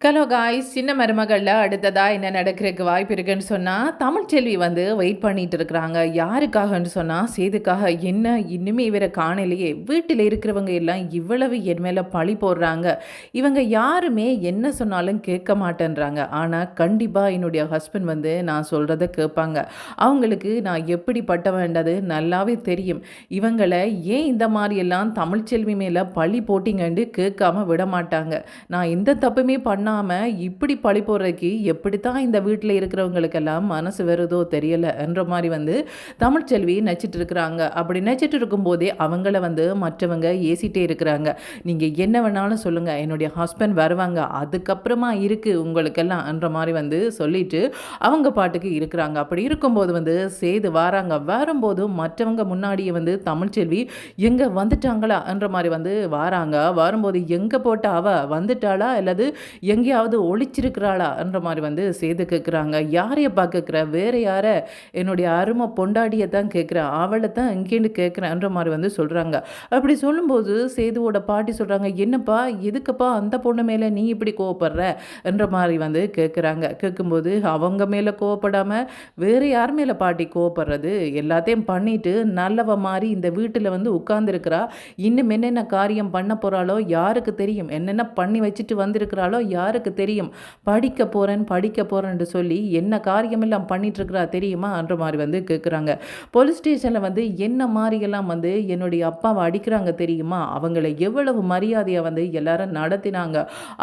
Hello guys, சின்ன மருமகளில் அடுத்ததாக என்ன நடக்கிறதுக்கு வாய்ப்பு இருக்குன்னு சொன்னால் தமிழ்ச்செல்வி வெயிட் பண்ணிட்டு இருக்கிறாங்க. யாருக்காகன்னு சொன்னால் சேதுக்காக. என்ன இன்னுமே இவரை காணலையே, வீட்டில் இருக்கிறவங்க எல்லாம் இவ்வளவு என் மேலே பழி போடுறாங்க, இவங்க யாருமே என்ன சொன்னாலும் கேட்க மாட்டேன்றாங்க. ஆனால் கண்டிப்பாக என்னுடைய ஹஸ்பண்ட் நான் சொல்கிறத கேட்பாங்க. அவங்களுக்கு நான் எப்படிப்பட்ட வேண்டது நல்லாவே தெரியும். இவங்களை ஏன் இந்த மாதிரியெல்லாம் தமிழ்ச்செல்வி மேலே பழி போட்டிங்கன்னு கேட்காம விட மாட்டாங்க. நான் எந்த தப்புமே பண்ணாமல் இப்படி பழி போடுறதுக்கு எப்படித்தான் இந்த வீட்டில் இருக்கிறவங்களுக்கெல்லாம் மனசு வருதோ தெரியல என்ற மாதிரி தமிழ்ச்செல்வி நச்சிட்டு இருக்கிறாங்க. அப்படி நச்சிட்டு இருக்கும்போதே அவங்கள மற்றவங்க ஏசிட்டே இருக்கிறாங்க. நீங்கள் என்ன வேணாலும் சொல்லுங்கள், என்னுடைய ஹஸ்பண்ட் வருவாங்க, அதுக்கப்புறமா இருக்குது உங்களுக்கெல்லாம் என்ற மாதிரி சொல்லிட்டு அவங்க பாட்டுக்கு இருக்கிறாங்க. அப்படி இருக்கும்போது சேது வராங்க. வரும்போது மற்றவங்க முன்னாடியே தமிழ்ச்செல்வி எங்கே வந்துட்டாங்களா என்ற மாதிரி வராங்க. வரும்போது எங்கே போட்ட அவ வந்துட்டாளா அல்லது எங்கேயாவது ஒழிச்சிருக்கிறாளா என்ற மாதிரி சேது கேட்குறாங்க. யாரைய பார்க்குற, வேறு யாரை, என்னுடைய அருமை பொண்டாடியை தான் கேட்குறேன், அவளை தான் இங்கேன்னு கேட்குறேன்ற மாதிரி சொல்கிறாங்க. அப்படி சொல்லும்போது சேதுவோட பாட்டி சொல்கிறாங்க, என்னப்பா எதுக்குப்பா அந்த பொண்ணு மேலே நீ இப்படி கோவப்படுற என்ற மாதிரி கேட்குறாங்க. கேட்கும்போது அவங்க மேலே கோவப்படாமல் வேறு யார் மேலே பாட்டி கோவப்படுறது, எல்லாத்தையும் பண்ணிட்டு நல்லவ மாதிரி இந்த வீட்டில் உட்கார்ந்துருக்கிறா, இன்னும் என்னென்ன காரியம் பண்ண போகிறாளோ யாருக்கு தெரியும், என்னென்ன பண்ணி வச்சுட்டு வந்திருக்கிறாளோ யாருக்கு தெரியும், படிக்க போகிறேன்னு சொல்லி என்ன காரியமெல்லாம் பண்ணிகிட்ருக்கிறா தெரியுமா என்ற மாதிரி கேட்குறாங்க. போலீஸ் ஸ்டேஷனில் என்ன மாதிரியெல்லாம் என்னுடைய அப்பாவை அடிக்கிறாங்க தெரியுமா, அவங்கள எவ்வளவு மரியாதையாக எல்லாரும் நடத்தினாங்க.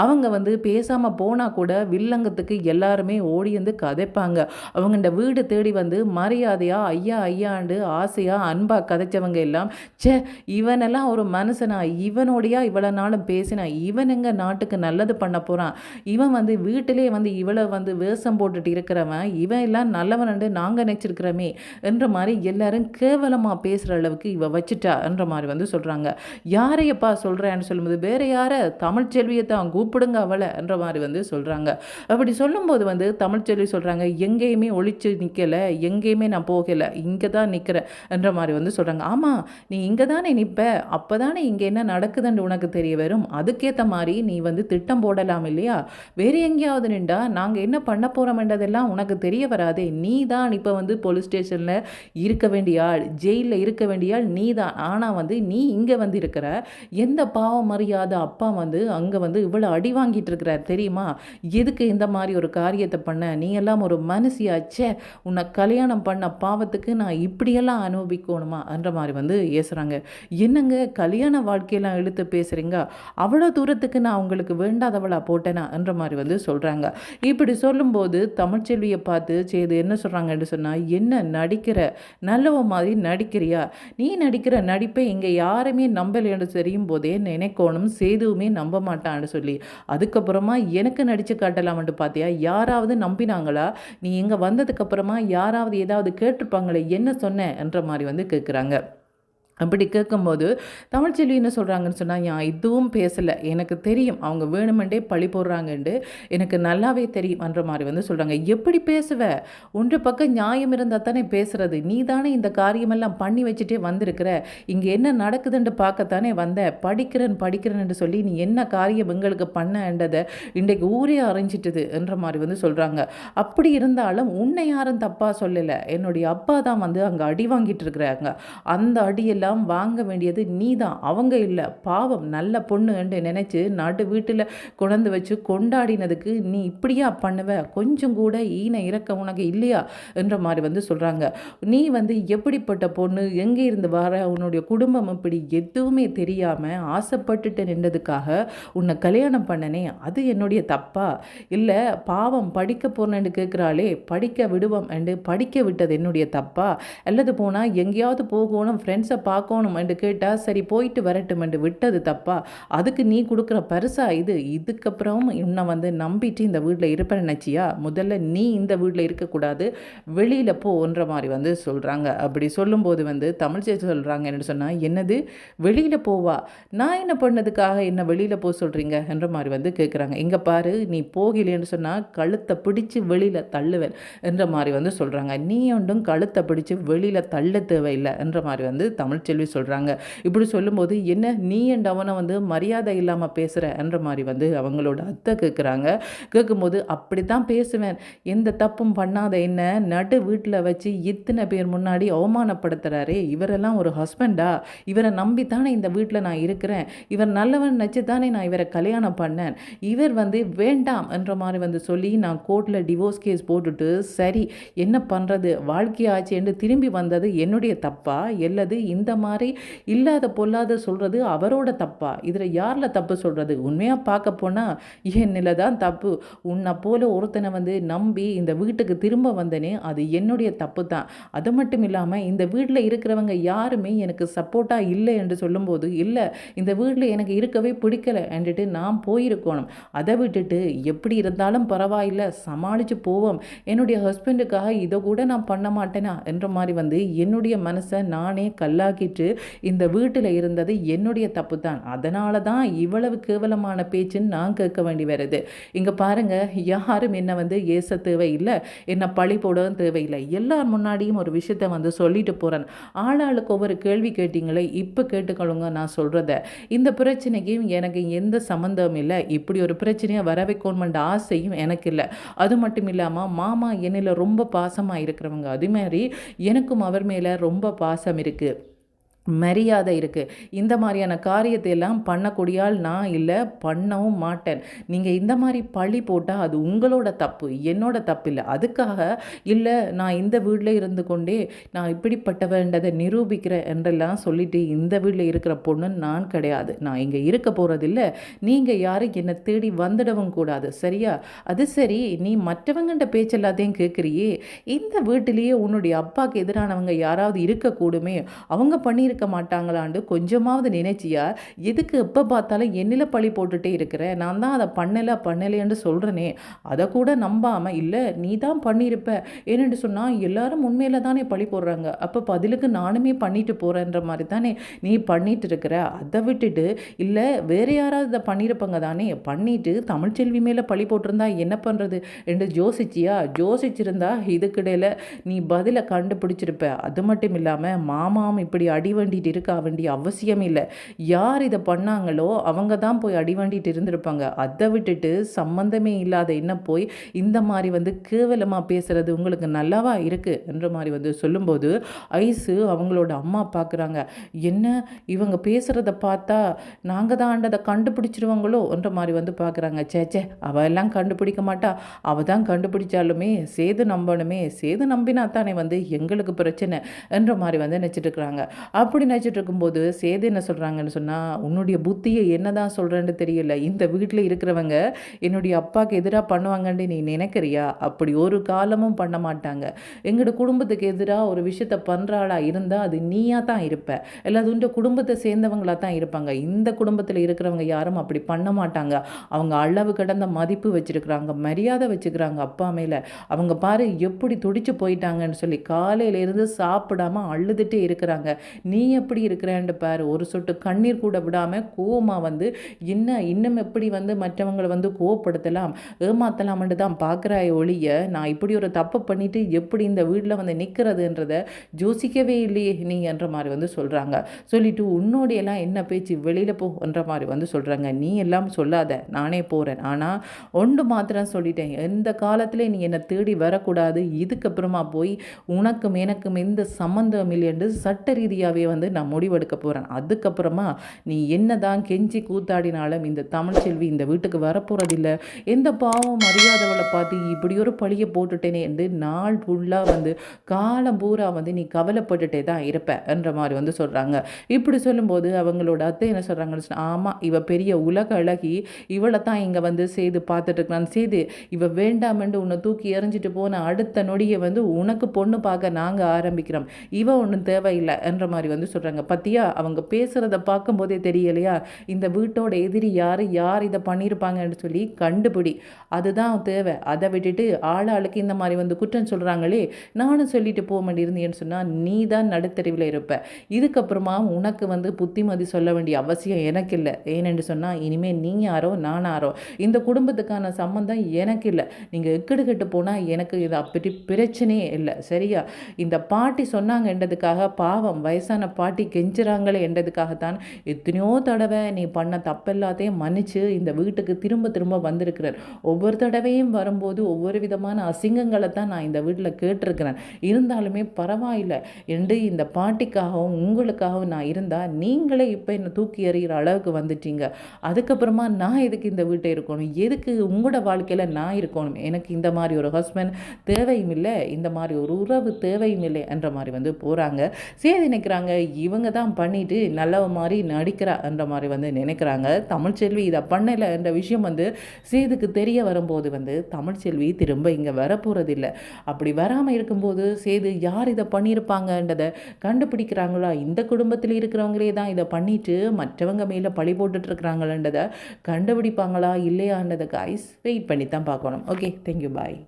அவங்க பேசாமல் போனால் கூட வில்லங்கத்துக்கு எல்லாருமே ஓடி கதைப்பாங்க. அவங்கள்ட வீடு தேடி மரியாதையாக ஐயா ஐயாண்டு ஆசையாக அன்பாக கதைச்சவங்க எல்லாம், சே இவனெல்லாம் ஒரு மனுஷனா, இவனோடையா இவ்வளோ நாளும் பேசினா, இவன் எங்க நாட்டுக்கு நல்லது பண்ண போகிறான், இவன் வீட்டிலே இவ்வளோ வேஷம் போட்டுட்டு இருக்கிறவன், இவன் எல்லாம் நல்லவனண்டு நாங்கள் நினச்சிருக்கிறோமே என்ற மாதிரி எல்லாரும் கேவலமாக பேசுகிற அளவுக்கு இவ வச்சுட்டா என்ற மாதிரி சொல்கிறாங்க. யாரையப்பா சொல்கிறேன்னு சொல்லும்போது வேறு யாரை, தமிழ்ச்செல்வியை தான் கூப்பிடுங்க அவளை என்ற மாதிரி சொல்கிறாங்க. அப்படி சொல்லும்போது தமிழ்ச்செல்வி சொல்கிறாங்க, எங்கேயுமே ஒழிச்சு நிற்கலை, எங்கேயுமே நான் போகலை, இங்கே தான் நிற்கிறேன் என்ற மாதிரி சொல்கிறாங்க. ஆமாம், நீ இங்கே தானே நிற்ப, அப்போ தானே இங்கே என்ன நடக்குதுன்னு உனக்கு தெரிய வரும், அதுக்கேற்ற மாதிரி நீ திட்டம் போடலாம் இல்லையா, வேறு எங்கேயாவது நின்றா நாங்கள் என்ன பண்ண போகிறோம்ன்றதெல்லாம் உனக்கு தெரிய வராதே, நீ தான் இப்போ போலீஸ் ஸ்டேஷனில் இருக்க வேண்டிய ஆள், ஜெயிலில் இருக்க வேண்டிய ஆள் நீ தான். ஆனால் நீ இங்கே இருக்கிற, எந்த பாவம் மரியாதை அப்பா அங்கே இவ்வளோ அடி வாங்கிட்டு இருக்கிறார் தெரியுமா, எதுக்கு இந்த மாதிரி ஒரு காரியத்தை பண்ண, நீ எல்லாம் ஒரு மனுஷியாச்சே, உன்னை கல்யாணம் பண்ண பாவத்துக்கு நான் இப்படியெல்லாம் அனுபவிக்கணுமா என்ற மாதிரி ஏசுகிறாங்க. என்னங்க கல்யாண வாழ்க்கையெல்லாம் இழுத்து பேசுகிறீங்க, அவ்வளோ தூரத்துக்கு நான் உங்களுக்கு வேண்டாதவளா போட்டேனா என்ற மாதிரி சொல்கிறாங்க. இப்படி சொல்லும்போது தமிழ்ச்செல்வியை பார்த்து சேது என்ன சொல்கிறாங்கன்னு சொன்னால், என்ன நடிக்கிற, நல்லவ மாதிரி நடிக்கிறியா, நீ நடிக்கிற நடிப்பை இங்கே யாருமே நம்பலைன்னு தெரியும் போதே நினைக்கணும் சேதுவுமே நம்ப மாட்டான்னு சொல்லி, அதுக்கப்புறமா எனக்கு நடித்து காட்டலாம்ட்டு பார்த்தியா, யாராவது நம்பினாங்களா, நீ இங்கே வந்ததுக்கப்புறமா யாராவது ஏதாவது கேட்டிருப்பாங்களே என்ன சொன்ன என்ற மாதிரி கேட்குறாங்க. அப்படி கேட்கும்போது தமிழ்ச்செல்வி என்ன சொல்கிறாங்கன்னு சொன்னால், நான் இதுவும் பேசலை, எனக்கு தெரியும் அவங்க வேணுமெண்டே பழி போடுறாங்கன்ட்டு எனக்கு நல்லாவே தெரியும் என்ற மாதிரி சொல்கிறாங்க. எப்படி பேசுவ, ஒன்று பக்கம் நியாயம் இருந்தால் தானே பேசுகிறது, நீ தானே இந்த காரியமெல்லாம் பண்ணி வச்சுட்டே வந்திருக்கிற, இங்கே என்ன நடக்குதுன்னு பார்க்கத்தானே வந்த, படிக்கிறேன்னு சொல்லி நீ என்ன காரியம் எங்களுக்கு பண்ணன்றதை இன்றைக்கு ஊரே அறிஞ்சிட்டுது என்ற மாதிரி சொல்கிறாங்க. அப்படி இருந்தாலும் உன்னை யாரும் தப்பாக சொல்லலை, என்னுடைய அப்பா தான் அங்கே அடி வாங்கிட்டு இருக்கிறாங்க, அந்த அடியெல்லாம் வாங்க வேண்டியது நீ தான், அவங்க இல்லை, பாவம் நல்ல பொண்ணு என்று நினைச்சு நாட்டு வீட்டில் கொண்டு வச்சு கொண்டாடினதுக்கு நீ இப்படியா பண்ணுவ, கொஞ்சம் கூட ஈன இறக்க உனக்கு இல்லையா என்ற மாதிரி சொல்கிறாங்க. நீ எப்படிப்பட்ட பொண்ணு, எங்கே இருந்து வர, உன்னுடைய குடும்பம் இப்படி எதுவுமே தெரியாமல் ஆசைப்பட்டுட்டு நின்றதுக்காக உன்னை கல்யாணம் பண்ணனே, அது என்னுடைய தப்பா, இல்லை பாவம் படிக்க போறேன்னு கேட்குறாளே, படிக்க விடுவோம் என்று படிக்க விட்டது என்னுடைய தப்பா, அல்லது போனால் எங்கேயாவது போகணும் ஃப்ரெண்ட்ஸை பார்க்கணும் என்று கேட்டால் சரி போயிட்டு வரட்டும் என்று விட்டது தப்பா, அதுக்கு நீ கொடுக்குற பரிசா இது, இதுக்கப்புறம் உன்னை நம்பிட்டு இந்த வீட்டில் இருப்பேன் நினச்சியா, முதல்ல நீ இந்த வீட்டில் இருக்கக்கூடாது, வெளியில் போன்ற மாதிரி சொல்கிறாங்க. அப்படி சொல்லும்போது தமிழ்ச்செல்வி சொல்கிறாங்க என்ன சொன்னால், என்னது வெளியில் போவா, நான் என்ன பண்ணதுக்காக என்ன வெளியில் போக சொல்கிறீங்க என்ற மாதிரி கேட்குறாங்க. இங்கே பாரு, நீ போகலேன்னு சொன்னால் கழுத்தை பிடிச்சி வெளியில் தள்ளுவேன் என்ற மாதிரி சொல்கிறாங்க. நீ ஒன்றும் கழுத்தை பிடிச்சி வெளியில் தள்ள தேவையில்லை என்ற மாதிரி தமிழ் தமிழ்ச்செல்வி சொல்கிறாங்க. இப்படி சொல்லும்போது என்ன நீ அண்ட் அவனை வந்து மரியாதை இல்லாமல் பேசுகிறன்ற மாதிரி வந்து அவங்களோட அத்தை கேட்குறாங்க. கேட்கும்போது அப்படி தான் பேசுவேன், எந்த தப்பும் பண்ணாத என்ன நடு வீட்டில் வச்சு இத்தனை பேர் முன்னாடி அவமானப்படுத்துகிறாரே, இவரெல்லாம் ஒரு ஹஸ்பண்டா? இவரை நம்பித்தானே இந்த வீட்டில் நான் இருக்கிறேன், இவர் நல்லவன் நினச்சி தானே நான் இவரை கல்யாணம் பண்ணேன், இவர் வந்து வேண்டாம் என்ற மாதிரி வந்து சொல்லி நான் கோர்ட்டில் டிவோர்ஸ் கேஸ் போட்டுட்டு சரி என்ன பண்ணுறது வாழ்க்கையாச்சு என்று திரும்பி வந்தது என்னுடைய தப்பா, அல்லது இந்த மாதிரி இல்லாத பொல்லாத சொல்கிறது அவரோட தப்பா? இதில் யாரில் தப்பு சொல்கிறது? உண்மையாக பார்க்க போனால் என்னில் தான் தப்பு. உன்னை போல ஒருத்தனை வந்து நம்பி இந்த வீட்டுக்கு திரும்ப வந்தனே அது என்னுடைய தப்பு தான். அது மட்டும் இல்லாமல் இந்த வீட்டில் இருக்கிறவங்க யாருமே எனக்கு சப்போர்ட்டாக இல்லை என்று சொல்லும்போது இல்லை இந்த வீட்டில் எனக்கு இருக்கவே பிடிக்கலை என்றுட்டு நான் போயிருக்கணும். அதை விட்டுட்டு எப்படி இருந்தாலும் பரவாயில்லை சமாளித்து போவோம், என்னுடைய ஹஸ்பண்டுக்காக இதை கூட நான் பண்ண மாட்டேனா என்ற மாதிரி வந்து என்னுடைய மனசை நானே கல்லாக்கிட்டு இந்த வீட்டில் இருந்தது என்னுடைய தப்பு தான். அதனால தான் இவ்வளவு கேவலமான பேச்சுன்னு நான் கேட்க வேண்டி வருது. இங்கே பாருங்க, யாரும் என்னை வந்து ஏச தேவையில்லை, என்னை பழி போடவும் தேவையில்லை. எல்லார் முன்னாடியும் ஒரு விஷயத்த வந்து சொல்லிட்டு போகிறேன். ஆளாளுக்கு ஒவ்வொரு கேள்வி கேட்டீங்களே, இப்போ கேட்டுக்கொள்ளுங்க நான் சொல்கிறத. இந்த பிரச்சனைக்கும் எனக்கு எந்த சம்மந்தமும் இல்லை. இப்படி ஒரு பிரச்சனையை வர வைக்கணுமென்ற ஆசையும் எனக்கு இல்லை. அது மட்டும் இல்லாமல் மாமா என்னில் ரொம்ப பாசமாக இருக்கிறவங்க, அதுமாதிரி எனக்கும் அவர் மேலே ரொம்ப பாசம் இருக்குது, மரியாதை இருக்குது. இந்த மாதிரியான காரியத்தை எல்லாம் பண்ணக்கூடியால் நான் இல்லை, பண்ணவும் மாட்டேன். நீங்கள் இந்த மாதிரி பழி போட்டால் அது உங்களோட தப்பு, என்னோட தப்பு இல்லை. அதுக்காக இல்லை நான் இந்த வீட்டில் இருந்து கொண்டே நான் இப்படிப்பட்டவன்றதை நிரூபிக்கிறேன் என்றெல்லாம் சொல்லிட்டு இந்த வீட்டில் இருக்கிற பொண்ணு நான் கிடையாது. நான் இங்கே இருக்க போகிறதில்ல. நீங்கள் யாரும் என்னை தேடி வந்துடவும் கூடாது, சரியா? அது சரி, நீ மற்றவங்கள்ட பேச்சு எல்லாத்தையும் கேட்குறியே, இந்த வீட்டிலேயே உன்னுடைய அப்பாவுக்கு எதிரானவங்க யாராவது இருக்கக்கூடுமே, அவங்க பண்ணி இருக்க மாட்டாங்களான்னு கொஞ்சமாவது நினைச்சியா? எதுக்கு எப்போ பார்த்தாலும் என்னில் பழி போட்டுட்டே இருக்கிற? நான் தான் அதை பண்ணலைன்னு சொல்கிறேனே, அதை கூட நம்பாமல் இல்லை நீ தான் பண்ணியிருப்ப ஏன்னு சொன்னால் எல்லாரும் உண்மையில தானே பழி போடுறாங்க, அப்போ பதிலுக்கு நானுமே பண்ணிட்டு போகிறேன்ற மாதிரி தானே நீ பண்ணிட்டு இருக்கிற. அதை விட்டுட்டு இல்லை வேறு யாராவது இதை பண்ணியிருப்பாங்க தானே, பண்ணிட்டு தமிழ்ச்செல்வி மேலே பழி போட்டிருந்தா என்ன பண்ணுறது என்று யோசிச்சியா? யோசிச்சிருந்தா இதுக்கிடையில் நீ பதிலை கண்டுபிடிச்சிருப்ப. அது மட்டும் இல்லாமல் மாமாவும் இப்படி அடி வண்டிட்டு இருக்க வேண்டிய அவசியம் இல்லை. யார் இதை பண்ணாங்களோ அவங்க தான் போய் அடி வண்டிட்டு இருந்திருப்பாங்க. அதை விட்டுட்டு சம்பந்தமே இல்லாத என்ன போய் இந்த மாதிரி வந்து கேவலமாக பேசுறது உங்களுக்கு நல்லாவா இருக்குது என்ற மாதிரி வந்து சொல்லும்போது ஐஸு அவங்களோட அம்மா பார்க்குறாங்க. என்ன இவங்க பேசுகிறத பார்த்தா நாங்கள் தான் ஆண்டதை கண்டுபிடிச்சிருவாங்களோ என்ற மாதிரி வந்து பார்க்குறாங்க. சேச்சே, அவள் எல்லாம் கண்டுபிடிக்க மாட்டா, அவள் தான் கண்டுபிடிச்சாலுமே சேது நம்பணுமே, சேது நம்பினா தானே வந்து எங்களுக்கு பிரச்சனை என்ற மாதிரி வந்து நினச்சிட்டு இருக்கிறாங்க. அப்படி நினச்சிட்டு இருக்கும்போது சேது என்ன சொல்கிறாங்கன்னு சொன்னால், உன்னுடைய புத்தியை என்ன தான் சொல்கிறேன்னு தெரியல, இந்த வீட்டில் இருக்கிறவங்க என்னுடைய அப்பாவுக்கு எதிராக பண்ணுவாங்கன்னு நீ நினைக்கிறியா? அப்படி ஒரு காலமும் பண்ண மாட்டாங்க. எங்களோட குடும்பத்துக்கு எதிராக ஒரு விஷயத்த பண்ணுறாளா இருந்தால் அது நீயாக தான் இருப்ப, எல்லாது உண்ட குடும்பத்தை சேர்ந்தவங்களாக தான் இருப்பாங்க. இந்த குடும்பத்தில் இருக்கிறவங்க யாரும் அப்படி பண்ண மாட்டாங்க. அவங்க அளவு கடந்த மதிப்பு வச்சுருக்குறாங்க, மரியாதை வச்சுக்கிறாங்க அப்பா மேலே. அவங்க பாரு எப்படி துடிச்சு போயிட்டாங்கன்னு சொல்லி காலையிலேருந்து சாப்பிடாமல் அழுதுகிட்டே இருக்கிறாங்க. நீ எப்படி இருக்கிறேன்னு பாரு, ஒரு சொட்டு கண்ணீர் கூட விடாமல் கோவமாக வந்து இன்னும் எப்படி வந்து மற்றவங்களை வந்து கோவப்படுத்தலாம் ஏமாத்தலாம்னு தான் பார்க்குறாய் ஒழிய, நான் இப்படி ஒரு தப்பு பண்ணிவிட்டு எப்படி இந்த வீட்டில் வந்து நிற்கிறதுன்றதை யோசிக்கவே இல்லையே நீ என்ற மாதிரி வந்து சொல்கிறாங்க. சொல்லிவிட்டு உன்னோடையெல்லாம் என்ன பேச்சு, வெளியில் போன்ற மாதிரி வந்து சொல்கிறாங்க. நீ எல்லாம் சொல்லாத, நானே போகிறேன். ஆனால் ஒன்று மாத்திரம் சொல்லிட்டேன், எந்த காலத்தில் நீ என்னை தேடி வரக்கூடாது. இதுக்கப்புறமா போய் உனக்கும் எனக்கும் எந்த சம்மந்தம் இல்லை என்று சட்ட ரீதியாகவே வந்து நான் முடிவெடுக்க போகிறேன். அதுக்கப்புறமா நீ என்ன தான் கெஞ்சி கூத்தாடினாலும் இந்த தமிழ்ச்செல்வி இந்த வீட்டுக்கு வரப்போகிறதில்லை. எந்த பாவம் அறியாதவளை பார்த்து இப்படி ஒரு பழியை போட்டுட்டேனே என்று நாள் ஃபுல்லாக வந்து காலம் பூரா வந்து நீ கவலைப்பட்டுட்டே தான் இருப்ப என்ற மாதிரி வந்து சொல்கிறாங்க. இப்படி சொல்லும்போது அவங்களோட அத்தை என்ன சொல்கிறாங்கன்னு சொன்னால், ஆமாம் இவ பெரிய உலக அழகி, இவளை தான் இங்கே வந்து செய்து பார்த்துட்டு இருக்கிறான். செய்து இவ வேண்டாமென்று உன்னை தூக்கி எறிஞ்சிட்டு போன அடுத்த நொடியை வந்து உனக்கு பொண்ணு பார்க்க நாங்கள் ஆரம்பிக்கிறோம், இவ ஒன்றும் தேவையில்லை என்ற மாதிரி வந்து சொல்கிறாங்க. பத்தியா அவங்க பேசுகிறத பார்க்கும்போதே தெரியலையா இந்த வீட்டோட எதிரி யார் இதை பண்ணியிருப்பாங்கன்னு சொல்லி கண்டுபிடி, அதுதான் தேவை. அதை விட்டுட்டு ஆளாளுக்கு இந்த மாதிரி வந்து குற்றம் சொல்கிறாங்களே, நானும் சொல்லிட்டு போக மாட்டேருந்தேன்னு சொன்னால் நீ தான் நடுத்தறிவில் இருப்ப. இதுக்கப்புறமா உனக்கு வந்து புத்திமதி சொல்ல வேண்டிய அவசியம் எனக்கு இல்லை. ஏனென்று சொன்னால் இனிமேல் நீ யாரோ நான் யாரோ, இந்த குடும்பத்துக்கான சம்மந்தம் எனக்கு இல்லை. நீங்கள் எக்கடு கெட்டு போனால் எனக்கு இது அப்படி பிரச்சனையே இல்லை, சரியா? இந்த பாட்டி சொன்னாங்கன்றதுக்காக பாவம் வயசான பாட்டி கெஞ்சுறாங்களே என்றதுக்காகத்தான் எத்தனையோ தடவை நீ பண்ண தப்பெல்லாத்தையும் மன்னிச்சு இந்த வீட்டுக்கு திரும்ப திரும்ப வந்திருக்கிறார். ஒவ்வொரு தடவையும் வரும்போது ஒவ்வொரு விதமான அசிங்கங்களை தான் நான் இந்த வீட்டில் கேட்டிருக்கிறேன். இருந்தாலுமே பரவாயில்லை என்று இந்த பாட்டிக்காகவும் உங்களுக்காகவும் நான் இருந்தால் நீங்களே இப்போ என்னை தூக்கி எறிகிற அளவுக்கு வந்துட்டீங்க. அதுக்கப்புறமா நான் எதுக்கு இந்த வீட்டை இருக்கணும், எதுக்கு உங்களோட வாழ்க்கையில் நான் இருக்கணும், எனக்கு இந்த மாதிரி ஒரு ஹஸ்பண்ட் தேவையும் இல்லை, இந்த மாதிரி ஒரு உறவு தேவையும் இல்லை என்ற மாதிரி போகிறாங்க. சேதி நினைக்கிறாங்க இவங்க தான் பண்ணிட்டு நல்ல மாதிரி நடிக்கிறா என்ற மாதிரி நினைக்கிறாங்க. தமிழ்ச்செல்வி இதை பண்ணலை என்ற விஷயம் சேதுக்கு தெரிய வரும்போது தமிழ்ச்செல்வி திரும்ப இங்கே வரப்போகிறதில்லை. அப்படி வராமல் இருக்கும்போது சேது யார் இதை பண்ணியிருப்பாங்கன்றதை கண்டுபிடிக்கிறாங்களா, இந்த குடும்பத்தில் இருக்கிறவங்களே தான் இதை பண்ணிட்டு மற்றவங்க மேலே பழி போட்டுட்ருக்குறாங்களன்றதை கண்டுபிடிப்பாங்களா இல்லையான்றதை கைஸ் வெயிட் பண்ணி தான் பார்க்கணும். ஓகே, தேங்க்யூ, பாய்.